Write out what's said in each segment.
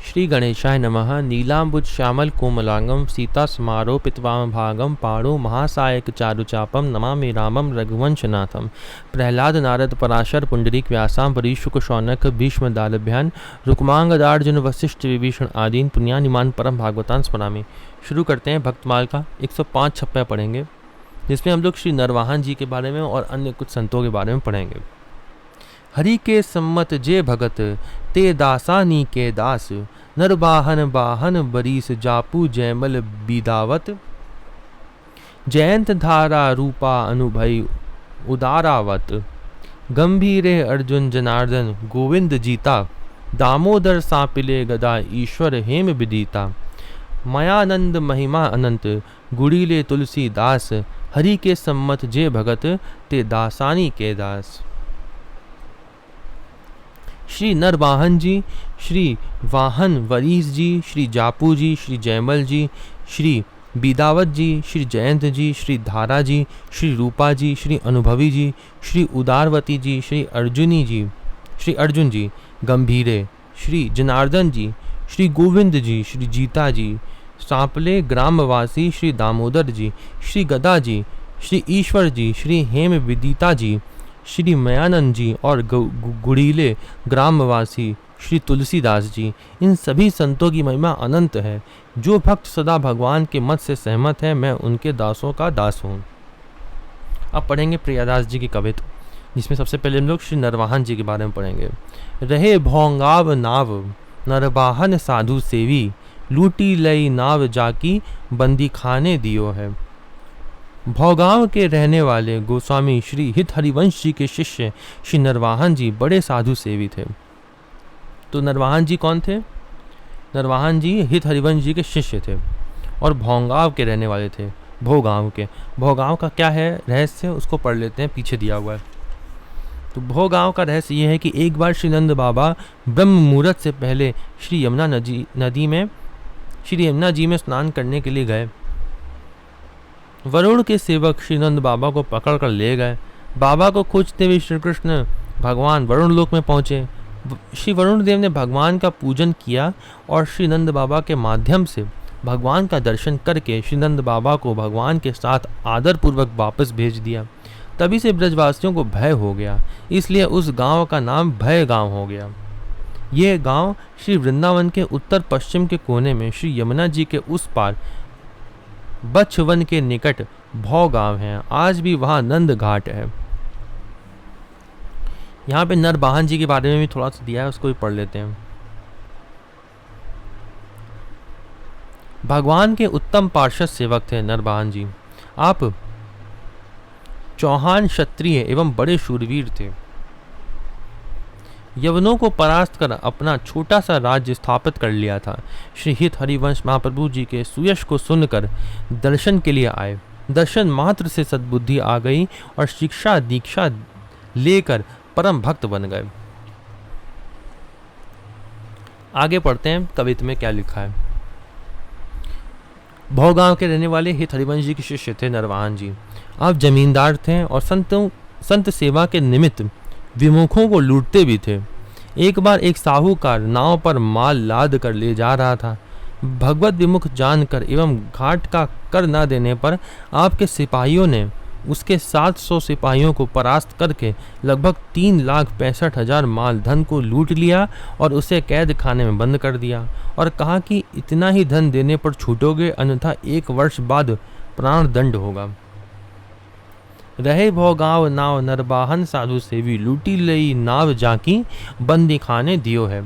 श्री गणेशाय नमः। नीलांबुज श्यामल कोमलांगम सीता समारोपित वामभागम पाणो महासायक चारुचापम नमामि रामम रघुवंशनाथम। प्रहलाद नारद पराशर पुंडरीक व्यासाम वरीशुक शौनक भीष्म दालभ्यान रुक्मांगदार्जुन वशिष्ठ विभीषण आदीन पुण्यानिमान परम भागवतान स्मरामि। शुरू करते हैं भक्तमाल का 105 छप्पा पढ़ेंगे, जिसमें हम लोग श्री नरवाहन जी के बारे में और अन्य कुछ संतों के बारे में पढ़ेंगे। हरि के सम्मत जे भगत ते दासानी के दास, नरवाहन बाहन बरीस जापू जयमल बीदावत। जयंत धारा रूपा अनुभय उदारावत, गंभीरे अर्जुन जनार्दन गोविंद जीता। दामोदर सापिले गदा ईश्वर हेम विदिता। मायानंद महिमा अनंत गुड़ीले तुलसी दास, हरि के सम्मत जे भगत ते दासानी के दास। श्री नरवाहन जी, श्री वाहन वरीस जी, श्री जापू जी, श्री जयमल जी, श्री बीदावत जी, श्री जयंत जी, श्री धारा जी, श्री रूपा जी, श्री अनुभवी जी, श्री उदारवती जी, श्री अर्जुन जी, गंभीरे, श्री जनार्दन जी, श्री गोविंद जी, श्री जीता जी, सांपले ग्रामवासी श्री दामोदर जी, श्री गदा जी, श्री ईश्वर जी, श्री हेम विदिता जी, श्री मयानंद जी और गुड़ीले ग्रामवासी श्री तुलसीदास जी। इन सभी संतों की महिमा अनंत है। जो भक्त सदा भगवान के मत से सहमत है, मैं उनके दासों का दास हूँ। अब पढ़ेंगे प्रियादास जी की कविता, जिसमें सबसे पहले हम लोग श्री नरवाहन जी के बारे में पढ़ेंगे। रहे भोंगाव नाव नरवाहन साधु सेवी, लूटी लई नाव जाकी बंदी खाने दियो है। भोगांव के रहने वाले गोस्वामी श्री हित हरिवंश जी के शिष्य श्री नरवाहन जी बड़े साधु सेवी थे। तो नरवाहन जी कौन थे? नरवाहन जी हित हरिवंश जी के शिष्य थे और भोगांव के रहने वाले थे। भोगांव का क्या है रहस्य, उसको पढ़ लेते हैं, पीछे दिया हुआ है। तो भोगांव का रहस्य ये है कि एक बार श्री नंद बाबा ब्रह्म मुहूर्त से पहले श्री यमुना जी में स्नान करने के लिए गए। वरुण के सेवक श्री नंद बाबा को पकड़कर ले गए। बाबा को खोजते हुए श्री कृष्ण भगवान वरुण लोक में पहुंचे। श्री वरुण देव ने भगवान का पूजन किया और श्री नंद बाबा के माध्यम से भगवान का दर्शन करके श्री नंद बाबा को भगवान के साथ आदरपूर्वक वापस भेज दिया। तभी से ब्रजवासियों को भय हो गया, इसलिए उस गांव का नाम भय गांव हो गया। यह गांव श्री वृंदावन के उत्तर पश्चिम के कोने में श्री यमुना जी के उस पार बछवन के निकट भौ गांव है। आज भी वहां नंद घाट है। यहाँ पे नरवाहन जी के बारे में भी थोड़ा सा दिया है, उसको भी पढ़ लेते हैं। भगवान के उत्तम पार्षद सेवक थे नरवाहन जी। आप चौहान क्षत्रिय एवं बड़े शूरवीर थे। यवनों को परास्त कर अपना छोटा सा राज्य स्थापित कर लिया था। श्री हित हरिवंश महाप्रभु जी के सुयश को सुनकर दर्शन के लिए आए। दर्शन मात्र से सद्बुद्धि आ गई और शिक्षा दीक्षा लेकर परम भक्त बन गए। आगे पढ़ते हैं कविता में क्या लिखा है। भोगांव के रहने वाले हित हरिवंश जी के शिष्य थे नरवाहन जी। आप जमींदार थे और संत सेवा के निमित्त विमुखों को लूटते भी थे। एक बार एक साहूकार नाव पर माल लाद कर ले जा रहा था। भगवत विमुख जानकर एवं घाट का कर न देने पर आपके सिपाहियों ने उसके 700 सिपाहियों को परास्त करके लगभग 3,65,000 माल धन को लूट लिया और उसे कैद खाने में बंद कर दिया और कहा कि इतना ही धन देने पर छूटोगे, अन्यथा 1 वर्ष बाद प्राण दंड होगा। रहे भोगांव नाव नरवाहन साधु सेवी, लूटी लई नाव जाकी बंदी खाने दियो है।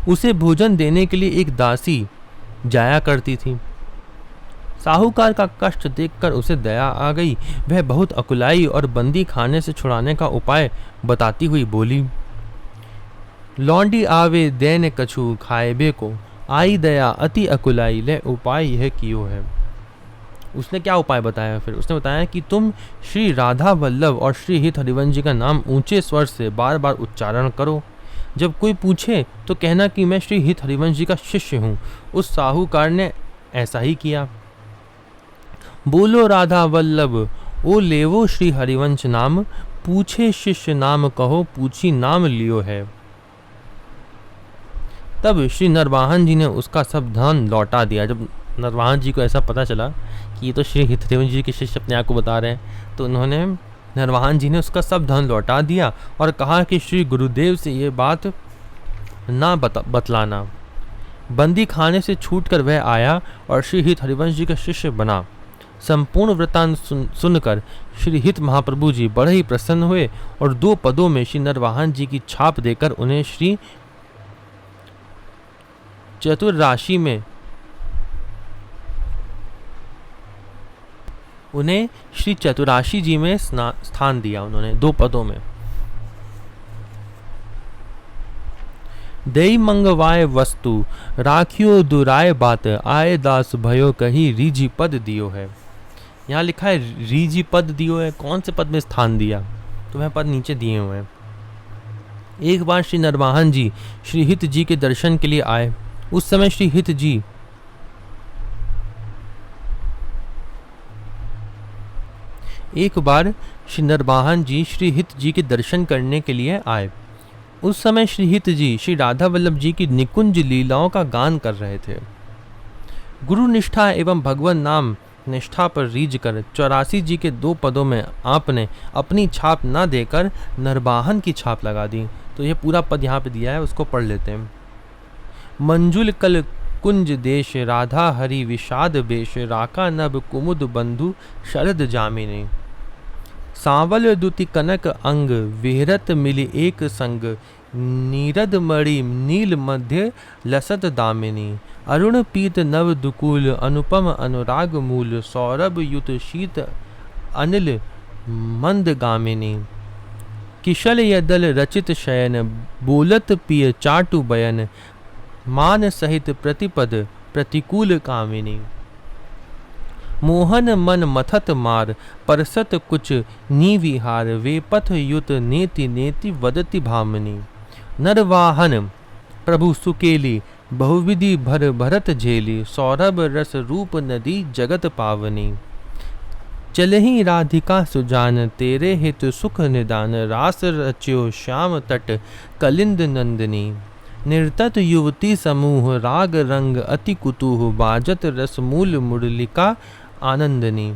उसे भोजन देने के लिए एक दासी जाया करती थी। साहूकार का कष्ट देखकर उसे दया आ गई। वह बहुत अकुलाई और बंदी खाने से छुड़ाने का उपाय बताती हुई बोली, लौंडी आवे देने कछु खाएबे को, आई दया अति अकुलाई ले उपाय यह कियो है। उसने क्या उपाय बताया? फिर उसने बताया कि तुम श्री राधा वल्लभ और श्री हित हरिवंश जी का नाम ऊंचे स्वर से बार बार उच्चारण करो। जब कोई पूछे तो कहना कि मैं श्री हित हरिवंश जी का शिष्य हूँ। उस साहूकार ने ऐसा ही किया। बोलो राधा वल्लभ ओ लेवो श्री हरिवंश नाम, पूछे शिष्य नाम कहो पूछी नाम लियो है। तब श्री नरवाहन जी ने उसका सब धन लौटा दिया। जब नरवाहन जी को ऐसा पता चला कि ये तो श्री हितदेव जी के शिष्य अपने आप को बता रहे हैं, तो उन्होंने नरवाहन जी ने उसका सब धन लौटा दिया और कहा कि श्री गुरुदेव से ये बात ना बतलाना। बंदी खाने से छूटकर वह आया और श्री हित हरिवंश जी का शिष्य बना। संपूर्ण वृत्तांत सुनकर श्री हित महाप्रभु जी बड़े ही प्रसन्न हुए और 2 पदों में श्री नरवाहन जी की छाप देकर उन्हें श्री चतुराशी जी में स्थान दिया। उन्होंने 2 पदों में। दई मंगवाए वस्तु राखियो दुराय बात, आए दास भयो कही रीझी पद दियो है। यहाँ लिखा है रीझी पद दियो है। कौन से पद में स्थान दिया? तो वह पद नीचे दिए हुए हैं। एक बार श्री नरवाहन जी श्री हित जी के दर्शन के लिए आए। उस समय श्री हित जी एक बार श्री नरवाहन जी श्री हित जी के दर्शन करने के लिए आए। उस समय श्री हित जी श्री राधा वल्लभ जी की निकुंज लीलाओं का गान कर रहे थे। गुरु निष्ठा एवं भगवान नाम निष्ठा पर रीझ कर 84 जी के 2 पदों में आपने अपनी छाप न देकर नरवाहन की छाप लगा दी। तो ये पूरा पद यहाँ पे दिया है, उसको पढ़ लेते हैं। मंजुल कल कुंज देश, राधा हरि विषाद बेश, राका नभ कुमुद बंधु शरद जामिनी। सांवल दुति कनक अंग, विहरत मिली एक संग, नीरद मणि नील मध्य लसत दामिनी। अरुण पीत नव दुकूल, अनुपम अनुराग मूल, सौरभ युत शीत अनिल मंद गामिनी। किशल यदल रचित शयन, बोलत पिय चाटु बयन, मान सहित प्रतिपद प्रतिकूल कामिनी। मोहन मन मथत मार, परसत कुछ नीविहार, वे पथ युत नेति नेति वदति भामिनी। नरवाहन प्रभु सुकेली, बहुविधि भर भरत झेली, सौरभ रस रूप नदी जगत पावनी। चलहि राधिका सुजान, तेरे हित सुख निदान, रास रच्यो श्याम तट कलिंद नंदिनी। निर्तत युवती समूह, राग रंग अति कुतूह, बाजत रस मूल मुरलिका आनंदनी।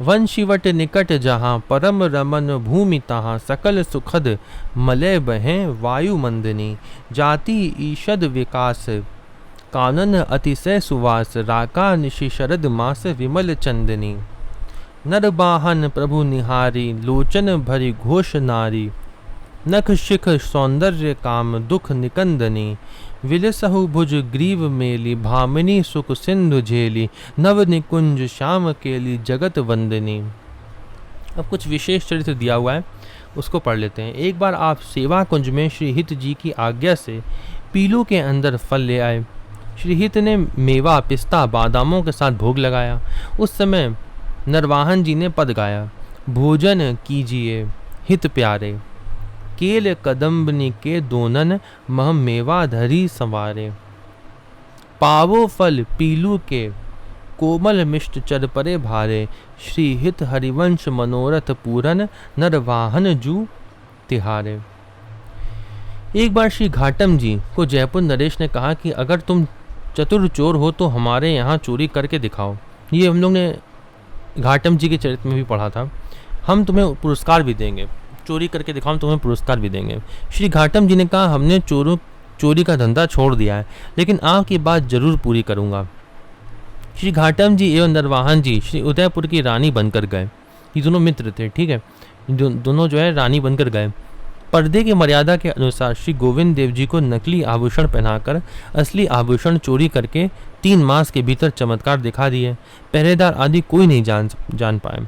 वंशिवट निकट जहाँ, परम रमन भूमि तहाँ, सकल सुखद मलय बहें वायु मंदनी। जाति ईषद विकास, कानन अतिशय सुवास, राका निशि शरद मास विमल चंदनी। नरवाहन प्रभु निहारी, लोचन भरी घोष नारी, नख शिख सौंदर्य काम दुख निकंदनी। विलसहु भुज ग्रीव मेली, भामिनी सुख सिंधु झेली, नव निकुंज श्याम केली जगत वंदनी। अब कुछ विशेष चरित्र दिया हुआ है, उसको पढ़ लेते हैं। एक बार आप सेवा कुंज में श्री हित जी की आज्ञा से पीलू के अंदर फल ले आए। श्री हित ने मेवा पिस्ता बादामों के साथ भोग लगाया। उस समय नरवाहन जी ने पद गाया, भोजन कीजिए हित प्यारे, केल कदम्बनी के दोनन, मह मेवा धरी संवारे। पावो फल पीलू के, कोमल मिष्ट चर परे भारे, श्री हित हरिवंश मनोरथ पूरन, नरवाहन जू तिहारे। एक बार श्री घाटम जी को जयपुर नरेश ने कहा कि अगर तुम चतुर चोर हो तो हमारे यहाँ चोरी करके दिखाओ। ये हम लोग ने घाटम जी के चरित्र में भी पढ़ा था। हम तुम्हें पुरस्कार भी देंगे, चोरी करके दिखाओ, हम तुम्हें पुरस्कार भी देंगे। श्री घाटम जी ने कहा, हमने चोरी का धंधा छोड़ दिया है, लेकिन आपकी बात जरूर पूरी करूंगा। श्री घाटम जी एवं नरवाहन जी श्री उदयपुर की रानी बनकर गए। ये दोनों मित्र थे, ठीक है, दोनों जो है रानी बनकर गए। पर्दे की मर्यादा के अनुसार श्री गोविंद देव जी को नकली आभूषण पहनाकर असली आभूषण चोरी करके 3 मास के भीतर चमत्कार दिखा दिए। पहरेदार आदि कोई नहीं जान पाए।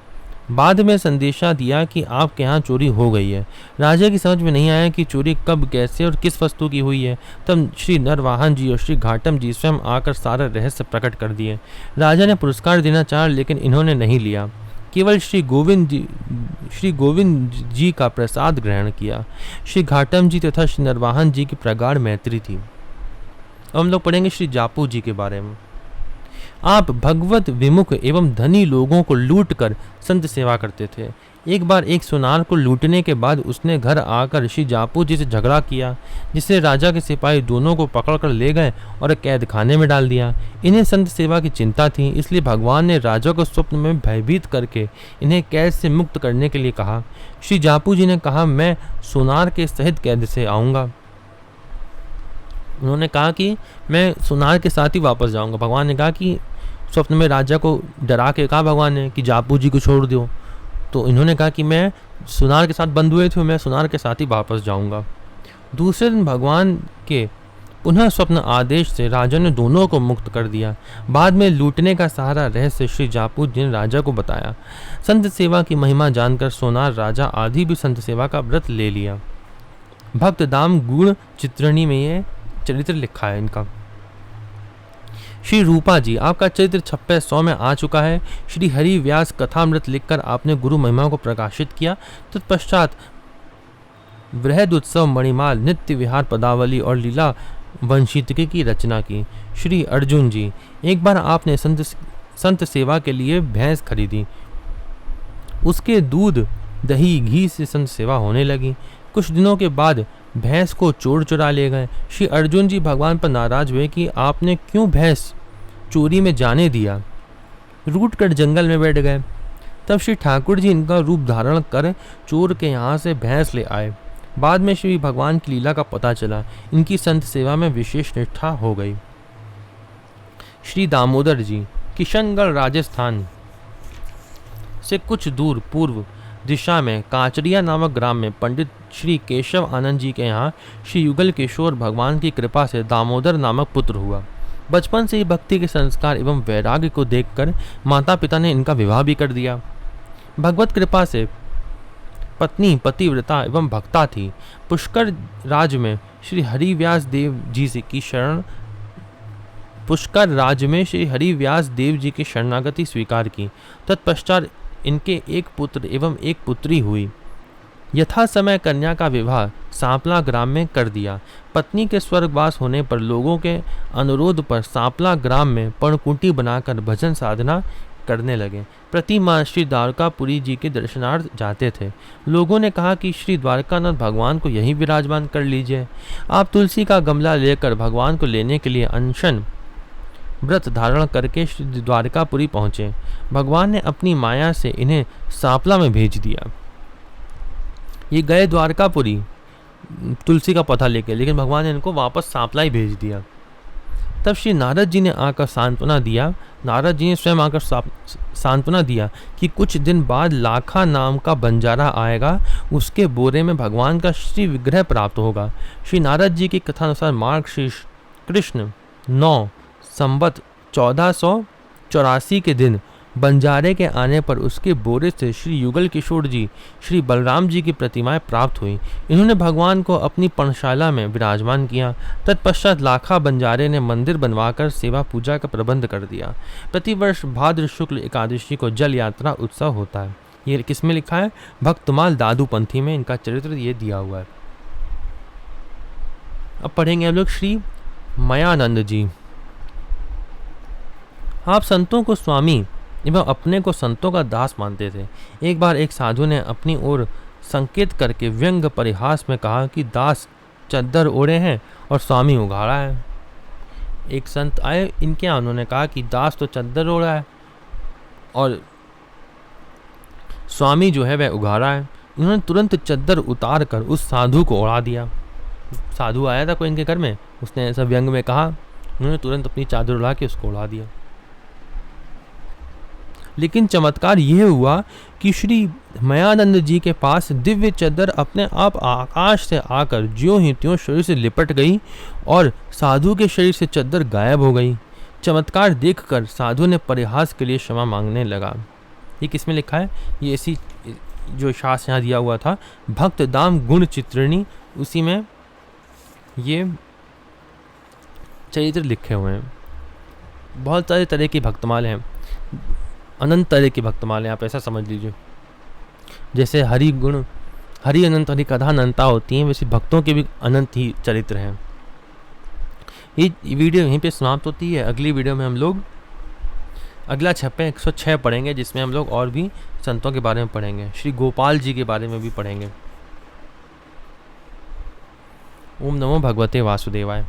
बाद में संदेशा दिया कि आपके यहाँ चोरी हो गई है। राजा की समझ में नहीं आया कि चोरी कब, कैसे और किस वस्तु की हुई है। तब श्री नरवाहन जी और श्री घाटम जी स्वयं आकर सारा रहस्य प्रकट कर दिए। राजा ने पुरस्कार देना चाहा, लेकिन इन्होंने नहीं लिया, केवल श्री गोविंद जी का प्रसाद ग्रहण किया। श्री घाटम जी तथा श्री नरवाहन जी की प्रगाढ़ मैत्री थी। अब हम लोग पढ़ेंगे श्री जापू जी के बारे में। आप भगवत विमुख एवं धनी लोगों को लूट कर संत सेवा करते थे। एक बार एक सुनार को लूटने के बाद उसने घर आकर श्री जापू जी से झगड़ा किया, जिससे राजा के सिपाही दोनों को पकड़कर ले गए और कैद खाने में डाल दिया। इन्हें संत सेवा की चिंता थी, इसलिए भगवान ने राजा को स्वप्न में भयभीत करके इन्हें कैद से मुक्त करने के लिए कहा। श्री जापू जी ने कहा, मैं सुनार के सहित कैद से आऊँगा। उन्होंने कहा कि मैं सुनार के साथ ही वापस जाऊँगा। भगवान ने कहा कि स्वप्न में राजा को डरा के कहा भगवान ने कि जापू जी को छोड़ दो। तो इन्होंने कहा कि मैं सुनार के साथ बंद हुए थे, मैं सुनार के साथ ही वापस जाऊंगा। दूसरे दिन भगवान के पुनः स्वप्न आदेश से राजा ने दोनों को मुक्त कर दिया। बाद में लूटने का सारा रहस्य श्री जापू जी ने राजा को बताया। संत सेवा की महिमा जानकर सोनार राजा आदि भी संत सेवा का व्रत ले लिया। भक्त दाम गुण चित्रणी में ये चरित्र लिखा है इनका। श्री रूपा जी, आपका चरित्र 2600 में आ चुका है। श्री हरि व्यास कथामृत लिखकर आपने गुरु महिमा को प्रकाशित किया। तत्पश्चात बृहद उत्सव, मणिमाल, नित्य विहार पदावली और लीला वंशितकी की रचना की। श्री अर्जुन जी, एक बार आपने संत सेवा के लिए भैंस खरीदी। उसके दूध, दही, घी से संत सेवा होने लगी। कुछ दिनों के बाद भैंस को चोर चुरा ले गए। श्री अर्जुन जी भगवान पर नाराज हुए कि आपने क्यों भैंस चोरी में जाने दिया, रूट कर जंगल में बैठ गए। तब श्री ठाकुर जी इनका रूप धारण कर चोर के यहाँ से भैंस ले आए। बाद में श्री भगवान की लीला का पता चला, इनकी संत सेवा में विशेष निष्ठा हो गई। श्री दामोदर जी, किशनगढ़ राजस्थान से कुछ दूर पूर्व दिशा में कांचरिया नामक ग्राम में पंडित श्री केशव आनंद जी के यहाँ श्री युगल किशोर भगवान की कृपा से दामोदर नामक पुत्र हुआ। बचपन से ही भक्ति के संस्कार एवं वैराग्य को देखकर माता पिता ने इनका विवाह भी कर दिया। भगवत कृपा से पत्नी पतिव्रता एवं भक्ता थी। पुष्कर राज में श्री हरिव्यास देव जी की शरणागति स्वीकार की। तत्पश्चात इनके एक पुत्र एवं एक पुत्री हुई। यथा समय कन्या का विवाह सांपला ग्राम में कर दिया। पत्नी के स्वर्गवास होने पर लोगों के अनुरोध पर सांपला ग्राम में पर्णकुटी बनाकर भजन साधना करने लगे। प्रति माह श्री द्वारकापुरी जी के दर्शनार्थ जाते थे। लोगों ने कहा कि श्री द्वारकानाथ भगवान को यहीं विराजमान कर लीजिए। आप तुलसी का गमला लेकर भगवान को लेने के लिए अनशन व्रत धारण करके श्री द्वारकापुरी पहुँचे। भगवान ने अपनी माया से इन्हें सांपला में भेज दिया। ये गए द्वारकापुरी तुलसी का पौधा लेके, लेकिन भगवान ने इनको वापस सांपला ही भेज दिया। तब श्री नारद जी ने आकर सांत्वना दिया। नारद जी ने स्वयं आकर सांत्वना दिया कि कुछ दिन बाद लाखा नाम का बंजारा आएगा, उसके बोरे में भगवान का श्री विग्रह प्राप्त होगा। श्री नारद जी की कथानुसार मार्गशीर्ष कृष्ण 9 संवत 1484 के दिन बंजारे के आने पर उसके बोरे से श्री युगल किशोर जी, श्री बलराम जी की प्रतिमाएं प्राप्त हुई। इन्होंने भगवान को अपनी पर्णशाला में विराजमान किया। तत्पश्चात लाखा बंजारे ने मंदिर बनवाकर सेवा पूजा का प्रबंध कर दिया। प्रतिवर्ष भाद्र शुक्ल एकादशी को जल यात्रा उत्सव होता है। ये किसमें लिखा है? भक्तमाल दादू पंथी में इनका चरित्र ये दिया हुआ है। अब पढ़ेंगे हम लोग श्री मयानंद जी। आप संतों को स्वामी एवं अपने को संतों का दास मानते थे। एक बार एक साधु ने अपनी ओर संकेत करके व्यंग परिहास में कहा कि दास चद्दर ओढ़े हैं और स्वामी उघाड़ा है। एक संत आए इनके यहाँ, उन्होंने कहा कि दास तो चद्दर ओढ़ा है और स्वामी जो है वह उघाड़ा है। इन्होंने तुरंत चद्दर उतार कर उस साधु को उड़ा दिया। साधु आया था कोई इनके घर में, उसने ऐसा व्यंग में कहा, उन्होंने तुरंत अपनी चादर उड़ा के उसको उड़ा दिया। लेकिन चमत्कार यह हुआ कि श्री मयानंद जी के पास दिव्य चद्दर अपने आप आकाश से आकर ज्यों ही त्यों शरीर से लिपट गई और साधु के शरीर से चद्दर गायब हो गई। चमत्कार देखकर साधु ने परिहास के लिए क्षमा मांगने लगा। ये किसमें लिखा है? ये ऐसी जो शास्त्र यहाँ दिया हुआ था, भक्त दाम गुण चित्रणी, उसी में ये चरित्र लिखे हुए हैं। बहुत सारे तरह की भक्तमाल हैं, अनंत तरह की भक्तमाल हैं, आप ऐसा समझ लीजिए। जैसे हरि गुण, हरि अनंत, हरि कथा अनंता होती हैं, वैसे भक्तों के भी अनंत ही चरित्र हैं। ये वीडियो यहीं पे समाप्त होती है। अगली वीडियो में हम लोग अगला छप्पे 106 पढ़ेंगे, जिसमें हम लोग और भी संतों के बारे में पढ़ेंगे, श्री गोपाल जी के बारे में भी पढ़ेंगे। ओम नमो भगवते वासुदेवाय।